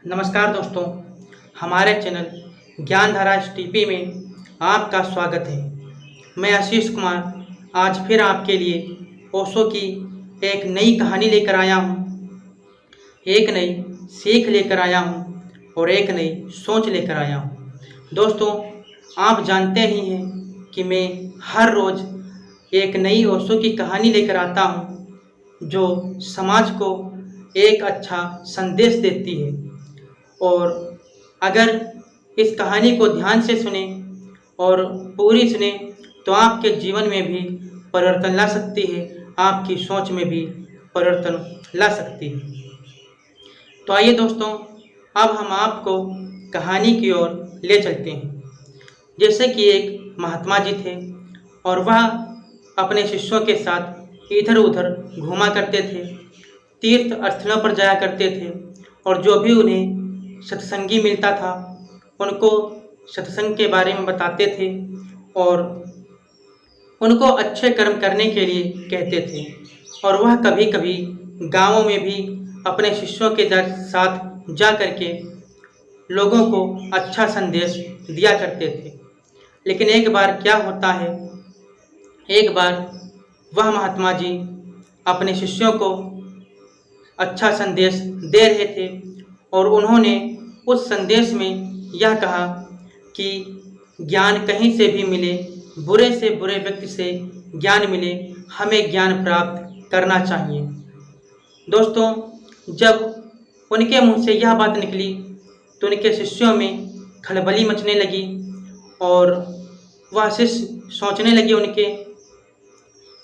नमस्कार दोस्तों, हमारे चैनल ज्ञानधारा एसटीपी में आपका स्वागत है। मैं आशीष कुमार आज फिर आपके लिए ओशो की एक नई कहानी लेकर आया हूँ, एक नई सीख लेकर आया हूँ और एक नई सोच लेकर आया हूँ। दोस्तों, आप जानते ही हैं कि मैं हर रोज़ एक नई ओशो की कहानी लेकर आता हूँ जो समाज को एक अच्छा संदेश देती है। और अगर इस कहानी को ध्यान से सुने और पूरी सुने तो आपके जीवन में भी परिवर्तन ला सकती है, आपकी सोच में भी परिवर्तन ला सकती है। तो आइए दोस्तों, अब हम आपको कहानी की ओर ले चलते हैं। जैसे कि एक महात्मा जी थे और वह अपने शिष्यों के साथ इधर उधर घूमा करते थे, तीर्थ स्थलों पर जाया करते थे और जो भी उन्हें सत्संगी मिलता था उनको सत्संग के बारे में बताते थे और उनको अच्छे कर्म करने के लिए कहते थे। और वह कभी कभी गांवों में भी अपने शिष्यों के साथ जा करके लोगों को अच्छा संदेश दिया करते थे। लेकिन एक बार क्या होता है, एक बार वह महात्मा जी अपने शिष्यों को अच्छा संदेश दे रहे थे और उन्होंने उस संदेश में यह कहा कि ज्ञान कहीं से भी मिले, बुरे से बुरे व्यक्ति से ज्ञान मिले, हमें ज्ञान प्राप्त करना चाहिए। दोस्तों, जब उनके मुंह से यह बात निकली तो उनके शिष्यों में खलबली मचने लगी और वह शिष्य सोचने लगे उनके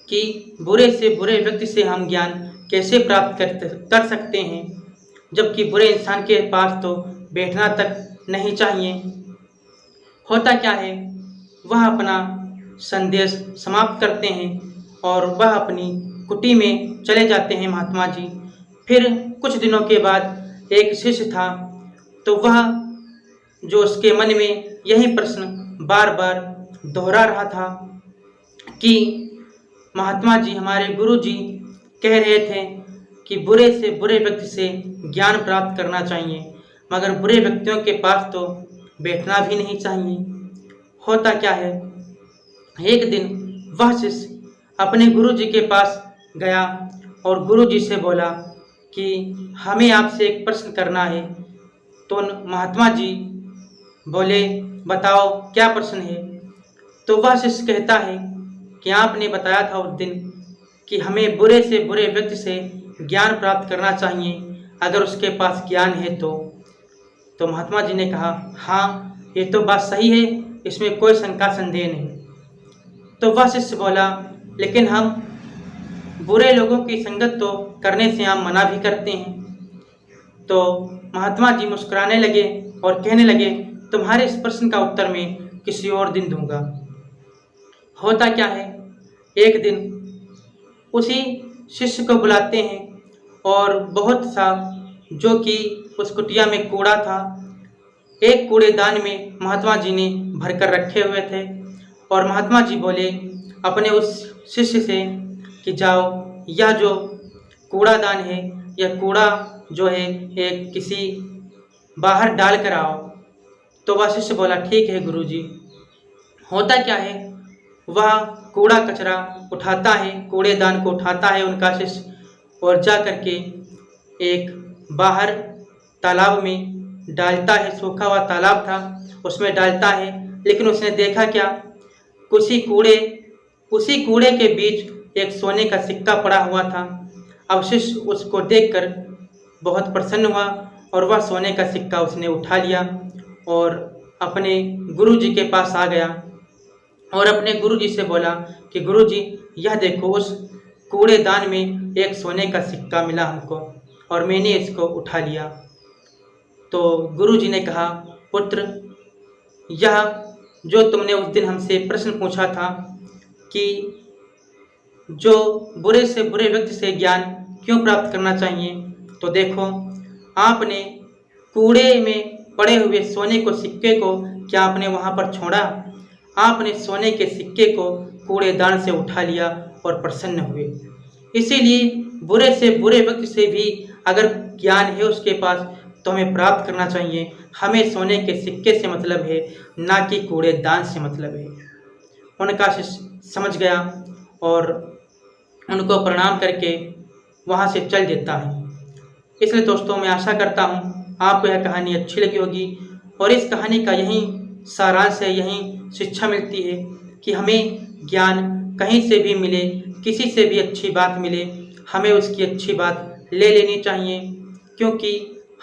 कि बुरे से बुरे व्यक्ति से हम ज्ञान कैसे प्राप्त कर सकते हैं, जबकि बुरे इंसान के पास तो बैठना तक नहीं चाहिए। होता क्या है, वह अपना संदेश समाप्त करते हैं और वह अपनी कुटी में चले जाते हैं महात्मा जी। फिर कुछ दिनों के बाद एक शिष्य था, तो वह जो उसके मन में यही प्रश्न बार बार दोहरा रहा था कि महात्मा जी, हमारे गुरु जी कह रहे थे कि बुरे से बुरे व्यक्ति से ज्ञान प्राप्त करना चाहिए, मगर बुरे व्यक्तियों के पास तो बैठना भी नहीं चाहिए। होता क्या है, एक दिन वह शिष्य अपने गुरु जी के पास गया और गुरु जी से बोला कि हमें आपसे एक प्रश्न करना है। तो महात्मा जी बोले, बताओ क्या प्रश्न है। तो वह शिष्य कहता है कि आपने बताया था उस दिन कि हमें बुरे से बुरे व्यक्ति से ज्ञान प्राप्त करना चाहिए अगर उसके पास ज्ञान है तो महात्मा जी ने कहा, हाँ ये तो बात सही है, इसमें कोई शंका संदेह नहीं। तो वह शिष्य बोला, लेकिन हम बुरे लोगों की संगत तो करने से हम मना भी करते हैं। तो महात्मा जी मुस्कुराने लगे और कहने लगे, तुम्हारे इस प्रश्न का उत्तर मैं किसी और दिन दूंगा। होता क्या है, एक दिन उसी शिष्य को बुलाते हैं और बहुत सा जो कि उस कुटिया में कूड़ा था, एक कूड़ेदान में महात्मा जी ने भरकर रखे हुए थे। और महात्मा जी बोले अपने उस शिष्य से कि जाओ, यह जो कूड़ादान है, यह कूड़ा जो है एक किसी बाहर डाल कर आओ। तो वह शिष्य बोला, ठीक है गुरुजी। होता क्या है, वह कूड़ा कचरा उठाता है, कूड़ेदान को उठाता है उनका शिष्य और जा करके एक बाहर तालाब में डालता है। सूखा हुआ तालाब था, उसमें डालता है। लेकिन उसने देखा क्या, उसी कूड़े के बीच एक सोने का सिक्का पड़ा हुआ था। अब शिष्य उसको देखकर बहुत प्रसन्न हुआ और वह सोने का सिक्का उसने उठा लिया और अपने गुरु जी के पास आ गया और अपने गुरु जी से बोला कि गुरु जी, यह देखो, उस कूड़ेदान में एक सोने का सिक्का मिला हमको और मैंने इसको उठा लिया। तो गुरु जी ने कहा, पुत्र, यह जो तुमने उस दिन हमसे प्रश्न पूछा था कि जो बुरे से बुरे व्यक्ति से ज्ञान क्यों प्राप्त करना चाहिए, तो देखो, आपने कूड़े में पड़े हुए सोने को सिक्के को क्या आपने वहाँ पर छोड़ा? आपने सोने के सिक्के को कूड़ेदान से उठा लिया और प्रसन्न हुए। इसीलिए बुरे से बुरे व्यक्ति से भी अगर ज्ञान है उसके पास, तो हमें प्राप्त करना चाहिए। हमें सोने के सिक्के से मतलब है, ना कि कूड़ेदान से मतलब है। उनका शिष्य समझ गया और उनको प्रणाम करके वहाँ से चल देता है। इसलिए दोस्तों, मैं आशा करता हूँ आपको यह कहानी अच्छी लगी होगी और इस कहानी का यही सारांश है, यही शिक्षा मिलती है कि हमें ज्ञान कहीं से भी मिले, किसी से भी अच्छी बात मिले, हमें उसकी अच्छी बात ले लेनी चाहिए, क्योंकि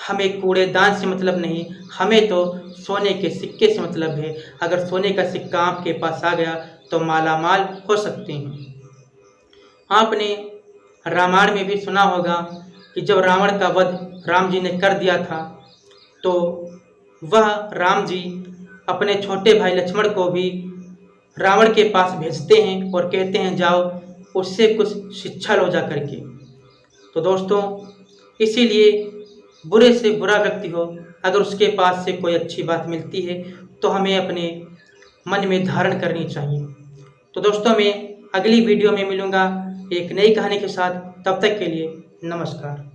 हमें कूड़ेदान से मतलब नहीं, हमें तो सोने के सिक्के से मतलब है। अगर सोने का सिक्का आपके पास आ गया तो मालामाल हो सकते हैं। आपने रामायण में भी सुना होगा कि जब रावण का वध राम जी ने कर दिया था, तो वह राम जी अपने छोटे भाई लक्ष्मण को भी रावण के पास भेजते हैं और कहते हैं जाओ उससे कुछ शिक्षा लो जा करके। तो दोस्तों, इसीलिए बुरे से बुरा व्यक्ति हो, अगर उसके पास से कोई अच्छी बात मिलती है तो हमें अपने मन में धारण करनी चाहिए। तो दोस्तों, मैं अगली वीडियो में मिलूँगा एक नई कहानी के साथ। तब तक के लिए नमस्कार।